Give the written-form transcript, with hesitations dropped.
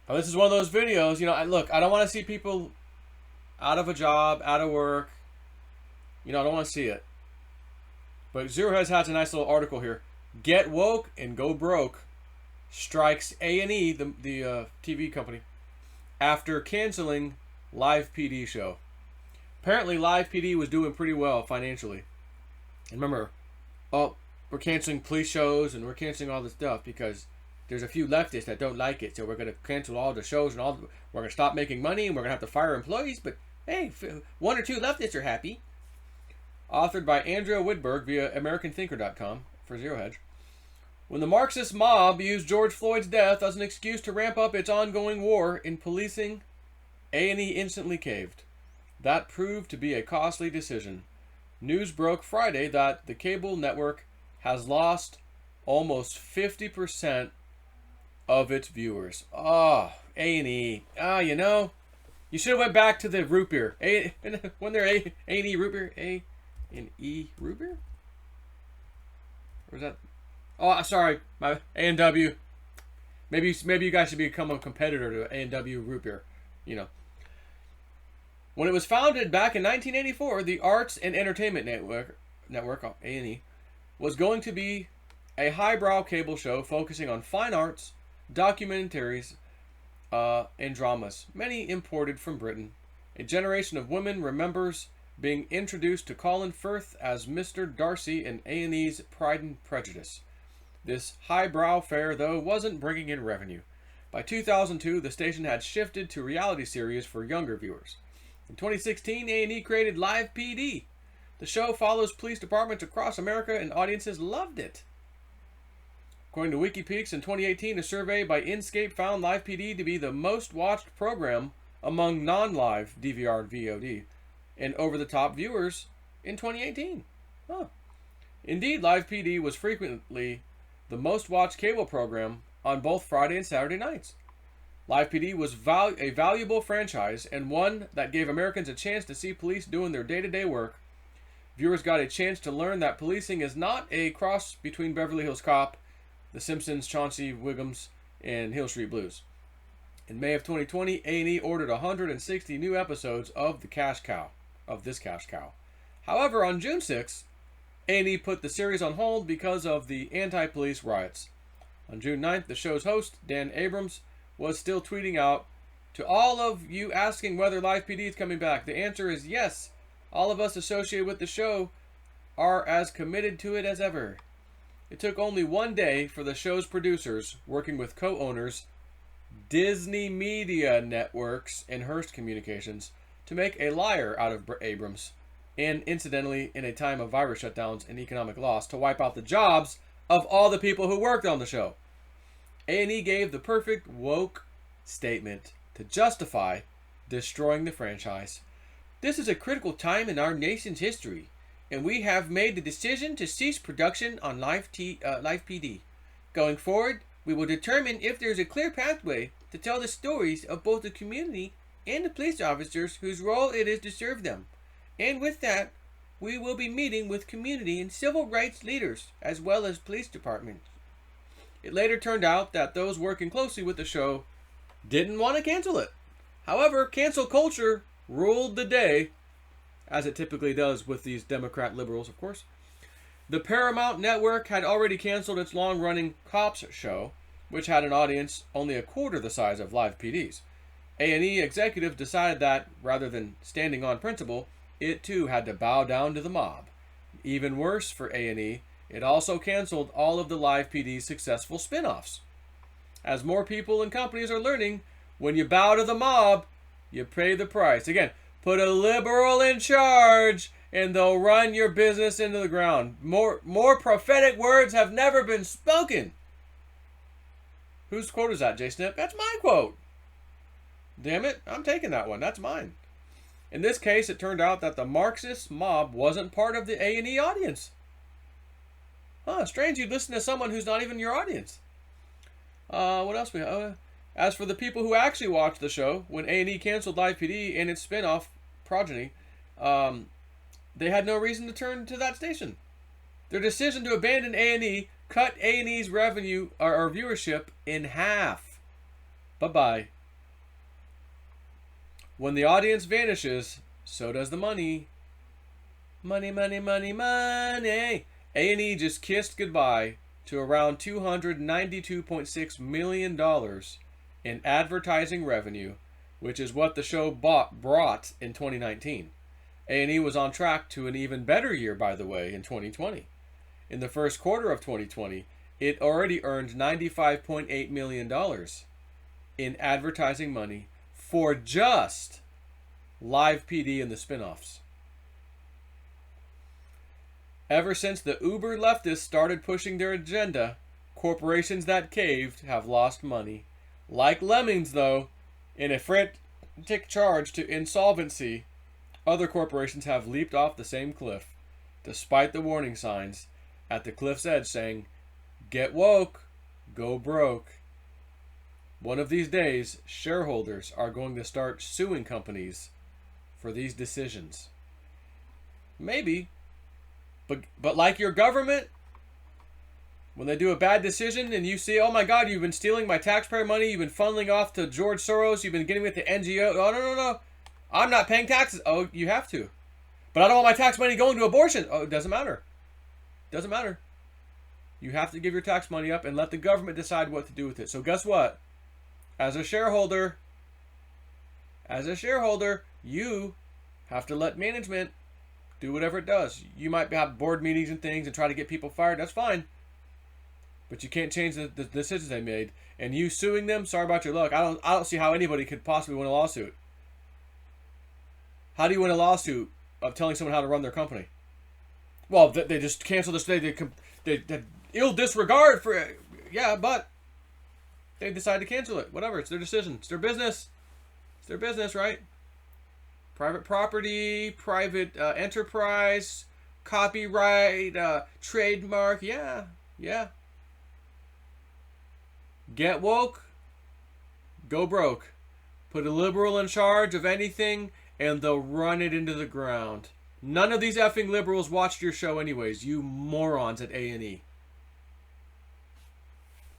Now, this is one of those videos, look, I don't want to see people out of a job, out of work. I don't want to see it. But Zero Heads has a nice little article here. Get woke and go broke strikes A&E, the TV company, after canceling Live PD show. Apparently, Live PD was doing pretty well financially. And remember, we're canceling police shows and we're canceling all this stuff because there's a few leftists that don't like it. So we're going to cancel all the shows and we're going to stop making money and we're going to have to fire employees. But hey, one or two leftists are happy. Authored by Andrea Woodberg via AmericanThinker.com for Zero Hedge. When the Marxist mob used George Floyd's death as an excuse to ramp up its ongoing war in policing, A&E instantly caved. That proved to be a costly decision. News broke Friday that the cable network has lost almost 50% of its viewers. A&E. You should have went back to the root beer. When they're A&E root beer? A&E root beer? Or is that... Oh, sorry, my A&W. Maybe you guys should become a competitor to A&W root beer. When it was founded back in 1984, the Arts and Entertainment Network A&E, was going to be a highbrow cable show focusing on fine arts, documentaries, and dramas, many imported from Britain. A generation of women remembers being introduced to Colin Firth as Mr. Darcy in A&E's Pride and Prejudice. This highbrow fare, though, wasn't bringing in revenue. By 2002, the station had shifted to reality series for younger viewers. In 2016, A&E created Live PD. The show follows police departments across America, and audiences loved it. According to WikiPeaks, in 2018, a survey by Inscape found Live PD to be the most watched program among non-live DVR and VOD and over-the-top viewers in 2018. Indeed, Live PD was frequently the most watched cable program on both Friday and Saturday nights. Live PD was a valuable franchise and one that gave Americans a chance to see police doing their day-to-day work. Viewers got a chance to learn that policing is not a cross between Beverly Hills Cop, The Simpsons, Chauncey Wiggums, and Hill Street Blues. In May of 2020, A&E ordered 160 new episodes of this cash cow. However, on June 6th, A&E put the series on hold because of the anti-police riots. On June 9th, the show's host, Dan Abrams, was still tweeting out, "To all of you asking whether Live PD is coming back, the answer is yes. All of us associated with the show are as committed to it as ever." It took only one day for the show's producers, working with co-owners Disney Media Networks and Hearst Communications, to make a liar out of Abrams, and incidentally, in a time of virus shutdowns and economic loss, to wipe out the jobs of all the people who worked on the show. A&E gave the perfect woke statement to justify destroying the franchise. "This is a critical time in our nation's history, and we have made the decision to cease production on Live PD. Going forward, we will determine if there is a clear pathway to tell the stories of both the community and the police officers whose role it is to serve them. And with that, we will be meeting with community and civil rights leaders, as well as police departments." It later turned out that those working closely with the show didn't want to cancel it. However, cancel culture ruled the day, as it typically does with these Democrat liberals, of course. The Paramount Network had already canceled its long-running Cops show, which had an audience only a quarter the size of Live PD's. A&E executives decided that, rather than standing on principle, it too had to bow down to the mob. Even worse for A&E, it also canceled all of the Live PD's successful spin-offs. As more people and companies are learning, when you bow to the mob, you pay the price. Again, put a liberal in charge and they'll run your business into the ground. More prophetic words have never been spoken. Whose quote is that, Jay Snip? That's my quote. Damn it, I'm taking that one. That's mine. In this case, it turned out that the Marxist mob wasn't part of the A&E audience. Strange you'd listen to someone who's not even your audience. What else we have? As for the people who actually watched the show, when A&E canceled Live PD and its spin-off progeny, they had no reason to turn to that station. Their decision to abandon A&E cut A&E's revenue or viewership in half. Bye-bye. When the audience vanishes, so does the money. Money, money, money, money. A&E just kissed goodbye to around $292.6 million in advertising revenue, which is what the show brought in 2019. A&E was on track to an even better year, by the way, in 2020. In the first quarter of 2020, it already earned $95.8 million in advertising money for just Live PD and the spin-offs. Ever since the uber leftists started pushing their agenda, corporations that caved have lost money. Like lemmings, though, in a frantic charge to insolvency, other corporations have leaped off the same cliff, despite the warning signs at the cliff's edge saying, "Get woke, go broke." One of these days, shareholders are going to start suing companies for these decisions. Maybe. But like your government, when they do a bad decision and you see, oh my God, you've been stealing my taxpayer money, you've been funneling off to George Soros, you've been getting with the NGO. Oh, no. I'm not paying taxes. Oh, you have to. But I don't want my tax money going to abortion. Oh, it doesn't matter. Doesn't matter. You have to give your tax money up and let the government decide what to do with it. So guess what? As a shareholder, you have to let management do whatever it does. You might have board meetings and things and try to get people fired. That's fine. But you can't change the decisions they made. And you suing them, sorry about your luck. I don't see how anybody could possibly win a lawsuit. How do you win a lawsuit of telling someone how to run their company? Well, they just cancel this. They ill disregard for it. Yeah, but they decide to cancel it. Whatever. It's their decision. It's their business. It's their business, right? Private property, private enterprise, copyright, trademark. Yeah. Get woke, go broke. Put a liberal in charge of anything, and they'll run it into the ground. None of these effing liberals watched your show anyways, you morons at A&E.